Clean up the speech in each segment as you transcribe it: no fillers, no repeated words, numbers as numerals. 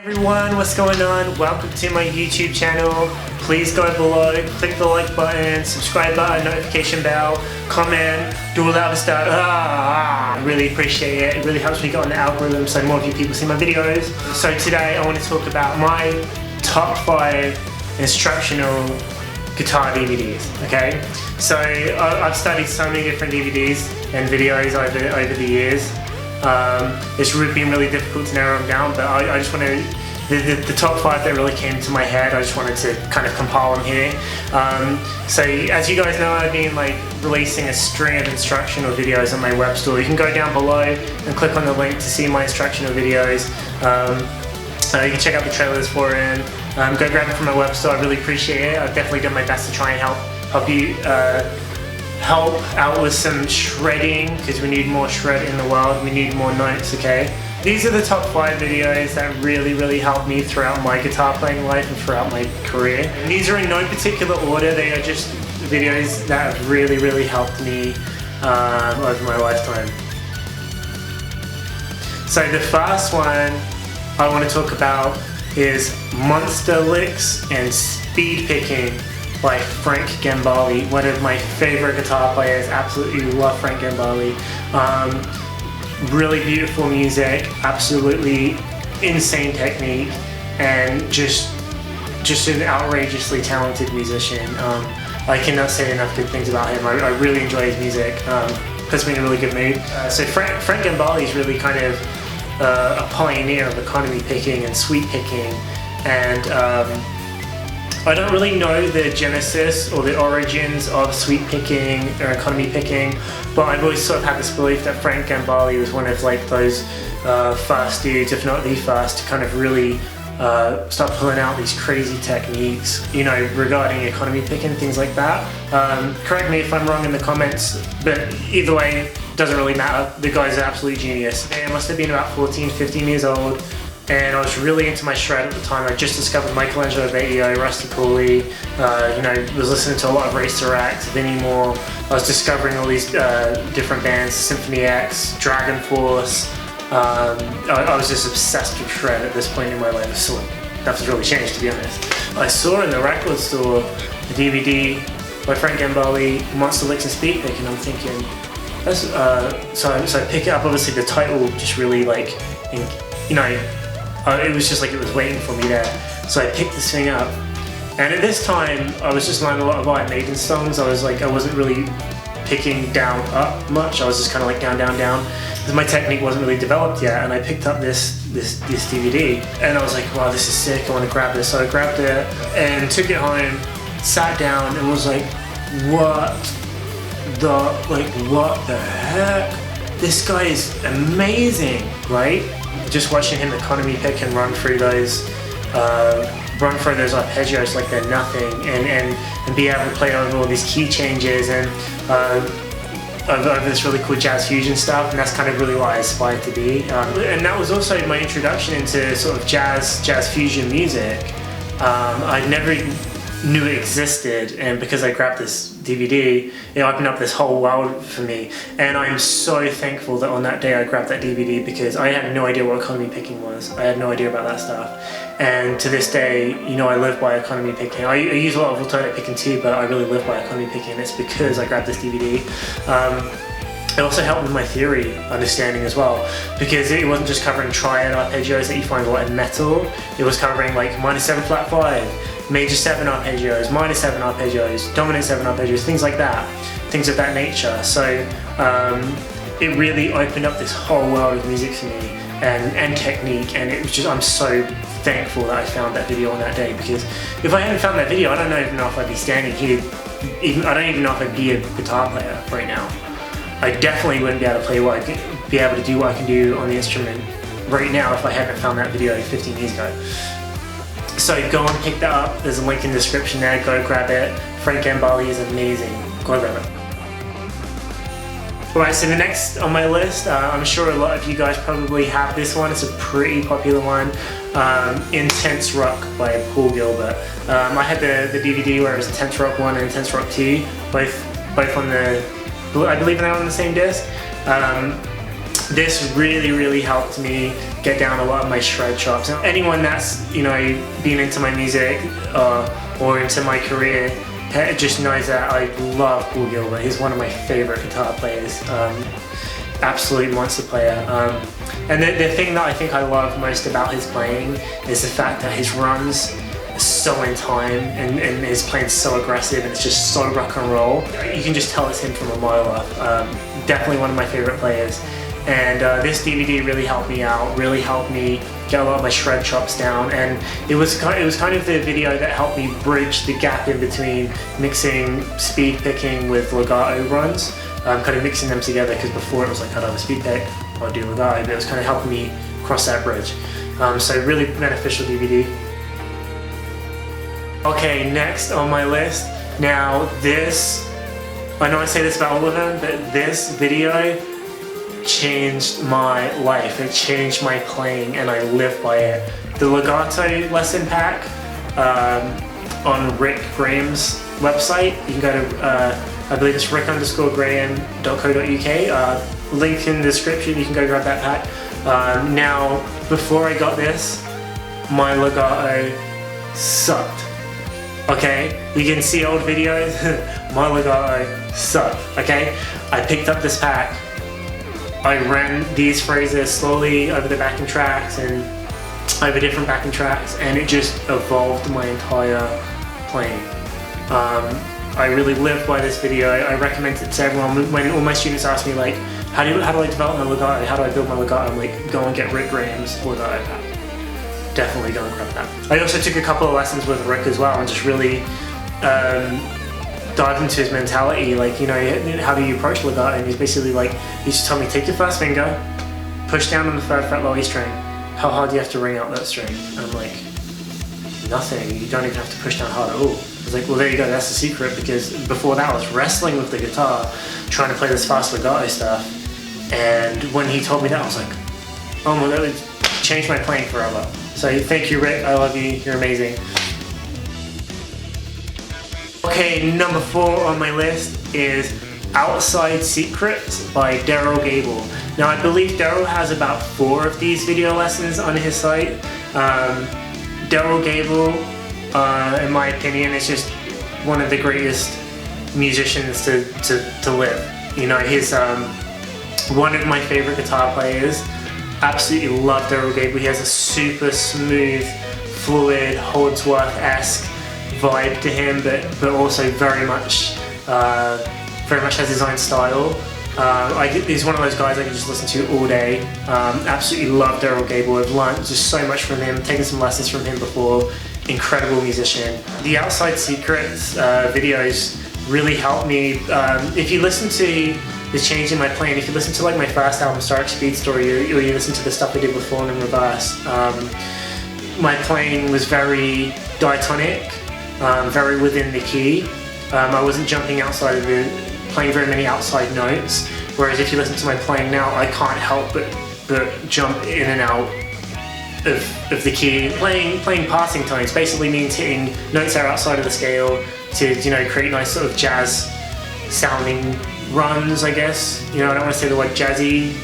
Everyone, what's going on? Welcome to my YouTube channel. Please go below, click the like button, subscribe button, notification bell, comment, do all that other stuff. I really appreciate it. It really helps me get on the algorithm so more of you people see my videos. So today I want to talk about my top 5 instructional guitar DVDs, okay? So I've studied so many different DVDs and videos over the years. It's been really difficult to narrow them down, but I just want to, the top 5 that really came to my head, I just wanted to kind of compile them here. So as you guys know, I've been releasing a string of instructional videos on my web store. You can go down below and click on the link to see my instructional videos. You can check out the trailers for it. Go grab it from my web store. I really appreciate it. I've definitely done my best to try and help you help out with some shredding, because we need more shred in the world. We need more notes, okay? These are the top 5 videos that really helped me throughout my guitar playing life and throughout my career. And these are in no particular order. They are just videos that have really helped me over my lifetime. So the first one I want to talk about is Monster Licks and Speed Picking by Frank Gambale, one of my favorite guitar players. Absolutely love Frank Gambale. Really beautiful music, absolutely insane technique, and just an outrageously talented musician. I cannot say enough good things about him. I really enjoy his music. Puts me in a really good mood. So Frank Gambale is really kind of a pioneer of economy picking and sweep picking, and I don't really know the genesis or the origins of sweep picking or economy picking, but I've always sort of had this belief that Frank Gambale was one of those first dudes, if not the first, to kind of really start pulling out these crazy techniques, you know, regarding economy picking, things like that. Correct me if I'm wrong in the comments, but either way, doesn't really matter. The guy's an absolute genius. And I must have been about 14, 15 years old. And I was really into my shred at the time. I just discovered Michelangelo Batio, Rusty Cooley, you know, was listening to a lot of Racer X, Vinnie Moore. I was discovering all these different bands, Symphony X, Dragon Force. I was just obsessed with shred at this point in my life. So nothing's really changed, to be honest. I saw in the record store the DVD by Frank Gambale, Monster Licks and Speed Pick, and I'm thinking, that's, so I pick it up. Obviously the title just really you know, it was just it was waiting for me there. So I picked this thing up, and at this time I was just learning a lot of Iron Maiden songs. I wasn't really picking down up much. I was just kind of down, because my technique wasn't really developed yet. And I picked up this DVD, and I was like, wow, this is sick. I want to grab this. So I grabbed it and took it home, sat down, and was like, what the heck? This guy is amazing, right? Just watching him economy pick and run through those arpeggios like they're nothing, and be able to play over all these key changes and over this really cool jazz fusion stuff, and that's kind of really what I aspired to be. And that was also my introduction into sort of jazz fusion music. I never knew it existed, and because I grabbed this DVD, it opened up this whole world for me. And I'm so thankful that on that day I grabbed that DVD, because I had no idea what economy picking was. I had no idea about that stuff. And to this day, you know, I live by economy picking. I use a lot of alternate picking too, but I really live by economy picking, and it's because I grabbed this DVD. It also helped with my theory understanding as well, because it wasn't just covering triad arpeggios that you find a lot in metal. It was covering minor 7 flat 5, major 7 arpeggios, minor 7 arpeggios, dominant 7 arpeggios, things like that, things of that nature. So it really opened up this whole world of music for me, and technique, and it was just, I'm so thankful that I found that video on that day, because if I hadn't found that video, I don't even know if I'd be standing here. I don't even know if I'd be a guitar player right now. I definitely wouldn't be able to play be able to do what I can do on the instrument right now if I hadn't found that video 15 years ago. So go and pick that up. There's a link in the description there. Go grab it. Frank Gambale is amazing. Go grab it. Alright, so the next on my list, I'm sure a lot of you guys probably have this one. It's a pretty popular one. Intense Rock by Paul Gilbert. I had the DVD where it was Intense Rock 1 and Intense Rock 2, both on the, I believe they're on the same disc. this really helped me get down a lot of my shred chops. Now, anyone that's been into my music or into my career just knows that I love Paul Gilbert. He's one of my favorite guitar players, absolute monster player. And the thing that I think I love most about his playing is the fact that his runs are so in time and his playing so aggressive and it's just so rock and roll. You can just tell it's him from a mile off. Definitely one of my favorite players. And this DVD really helped me out, really helped me get a lot of my shred chops down, and it was kind of the video that helped me bridge the gap in between mixing speed picking with legato runs, kind of mixing them together, because before it was like I'd have a speed pick, I'd do legato, but it was kind of helping me cross that bridge. So really beneficial DVD. Okay, next on my list. Now this, I know I say this about all of them, but this video changed my life. It changed my playing and I live by it. The Legato lesson pack on Rick Graham's website. You can go to, I believe it's rick_graham.co.uk. Link in the description, you can go grab that pack. Now, before I got this, my legato sucked. Okay, you can see old videos, my legato sucked, okay? I picked up this pack, I ran these phrases slowly over the backing tracks and over different backing tracks, and it just evolved my entire playing. I really live by this video. I recommend it to everyone. When all my students ask me like, how do I develop my legato? How do I build my legato? I'm like, go and get Rick Graham's legato pack. Definitely go and grab that. I also took a couple of lessons with Rick as well and just really dived into his mentality, like, how do you approach legato? And he's basically like, he just told me, take your first finger, push down on the 3rd fret low E string. How hard do you have to ring out that string? And I'm like, nothing, you don't even have to push down hard at all. I was like, well, there you go, that's the secret, because before that I was wrestling with the guitar, trying to play this fast legato stuff, and when he told me that, I was like, oh my god, it changed my playing forever. So thank you, Rick, I love you, you're amazing. Okay, number 4 on my list is Outside Secrets by Derryl Gabel. Now I believe Derryl has about 4 of these video lessons on his site. Derryl Gabel, in my opinion, is just one of the greatest musicians to live. He's one of my favorite guitar players. Absolutely love Derryl Gabel. He has a super smooth, fluid, Holdsworth-esque vibe to him, but also very much has his own style. He's one of those guys I can just listen to all day. Absolutely love Derryl Gabel. I've learned just so much from him, taken some lessons from him before. Incredible musician. The Outside Secrets videos really helped me. If you listen to the change in my playing, if you listen to like my first album, Stark Speed Story, or you listen to the stuff I did with Fallen in Reverse, my playing was very diatonic, very within the key. I wasn't jumping outside of playing very many outside notes, whereas if you listen to my playing now, I can't help but jump in and out of the key. Playing passing tones basically means hitting notes that are outside of the scale to create nice sort of jazz sounding runs, I guess. I don't want to say the word jazzy,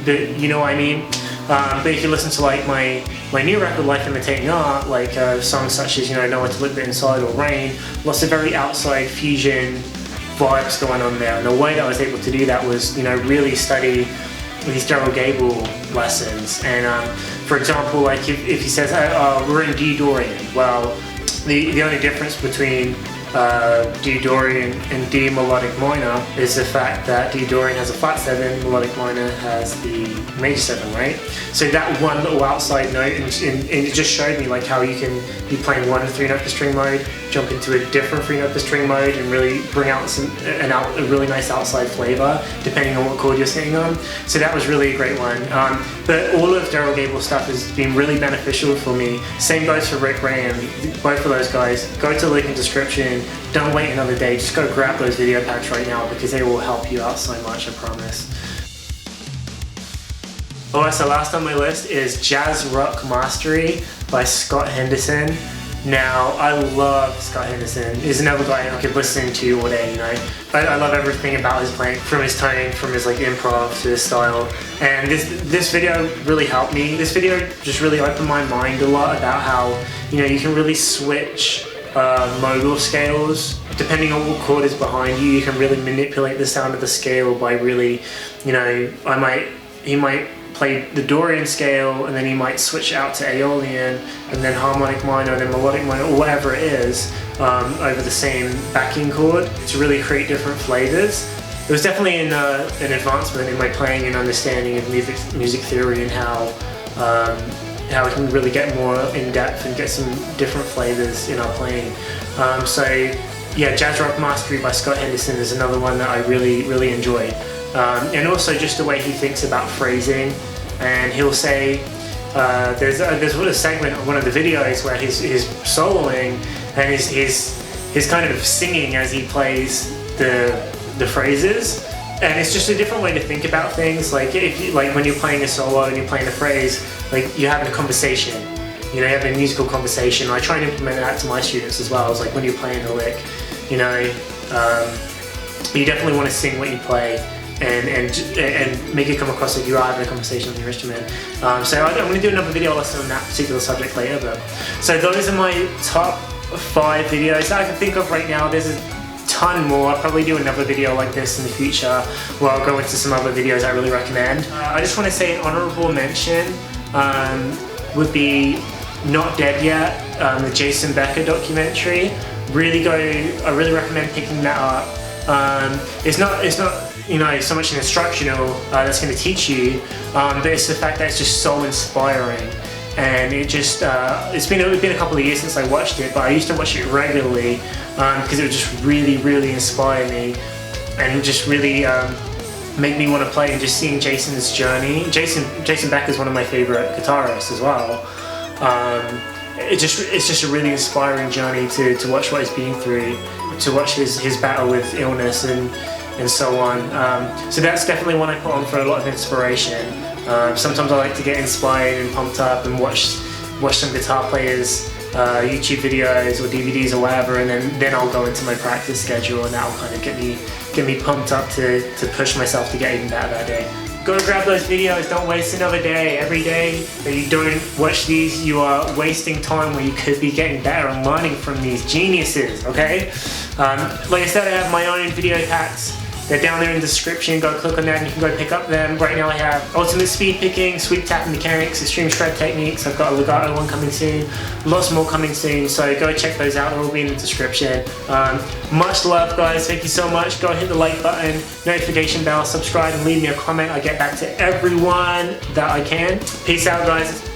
but you know what I mean. But if you listen to like my new record, Life Imitating Art, like songs such as Nowhere to Look But Inside or Rain, lots of very outside fusion vibes going on there. And the way that I was able to do that was really study these Derryl Gabel lessons. And for example, like if he says, we're in D Dorian, well, the only difference between D Dorian and D melodic minor is the fact that D Dorian has a flat 7, melodic minor has the major 7, right? So that one little outside note, and it just showed me like how you can be playing one 3-note per string mode, jump into a different 3-note per string mode, and really bring out a really nice outside flavor depending on what chord you're sitting on. So that was really a great one. But all of Derryl Gabel's stuff has been really beneficial for me. Same goes for Rick Graham. Both of those guys. Go to the link in the description. Don't wait another day, just go grab those video packs right now because they will help you out so much, I promise. Alright, so last on my list is Jazz Rock Mastery by Scott Henderson. Now, I love Scott Henderson. He's another guy I could listen to all day, you know. I love everything about his playing, from his tone, from his like improv to his style. And this video really helped me. This video just really opened my mind a lot about how, you know, you can really switch modal scales. Depending on what chord is behind you, you can really manipulate the sound of the scale by really, you know, he might play the Dorian scale, and then he might switch out to Aeolian, and then harmonic minor, and then melodic minor, or whatever it is, over the same backing chord to really create different flavors. It was definitely an advancement in my playing and understanding of music theory, and how we can really get more in depth and get some different flavors in our playing. So yeah, Jazz Rock Mastery by Scott Henderson is another one that I really enjoy. And also just the way he thinks about phrasing, and he'll say, there's a segment on one of the videos where he's soloing, and he's kind of singing as he plays the phrases, and it's just a different way to think about things. Like when you're playing a solo and you're playing a phrase, like you're having a conversation, you know, you're having a musical conversation. I try and implement that to my students as well. It's like when you're playing a lick, you know, you definitely want to sing what you play, and make it come across like you are having a conversation with your instrument. So I'm going to do another video lesson on that particular subject later. But so those are my top 5 videos that I can think of right now. There's a ton more. I'll probably do another video like this in the future where I'll go into some other videos I really recommend. I just want to say an honorable mention would be Not Dead Yet, the Jason Becker documentary. I really recommend picking that up. It's not you know, so much an instructional that's going to teach you, but it's the fact that it's just so inspiring, and it just it's been a couple of years since I watched it, but I used to watch it regularly because it would just really inspire me, and just really make me want to play. And just seeing Jason's journey, Jason Becker is one of my favorite guitarists as well. It's just a really inspiring journey to watch what he's been through, to watch his battle with illness and so on. So that's definitely one I put on for a lot of inspiration. Sometimes I like to get inspired and pumped up and watch some guitar players, YouTube videos or DVDs or whatever, and then I'll go into my practice schedule, and that'll kind of get me pumped up to push myself to get even better that day. Go grab those videos, don't waste another day. Every day that you don't watch these, you are wasting time where you could be getting better and learning from these geniuses, okay? Like I said, I have my own video packs. They're down there in the description. Go click on that and you can go pick up them. Right now I have ultimate speed picking, sweep tapping mechanics, extreme shred techniques. I've got a Legato one coming soon. Lots more coming soon, so go check those out. They'll all be in the description. Much love, guys. Thank you so much. Go hit the like button, notification bell, subscribe, and leave me a comment. I get back to everyone that I can. Peace out, guys.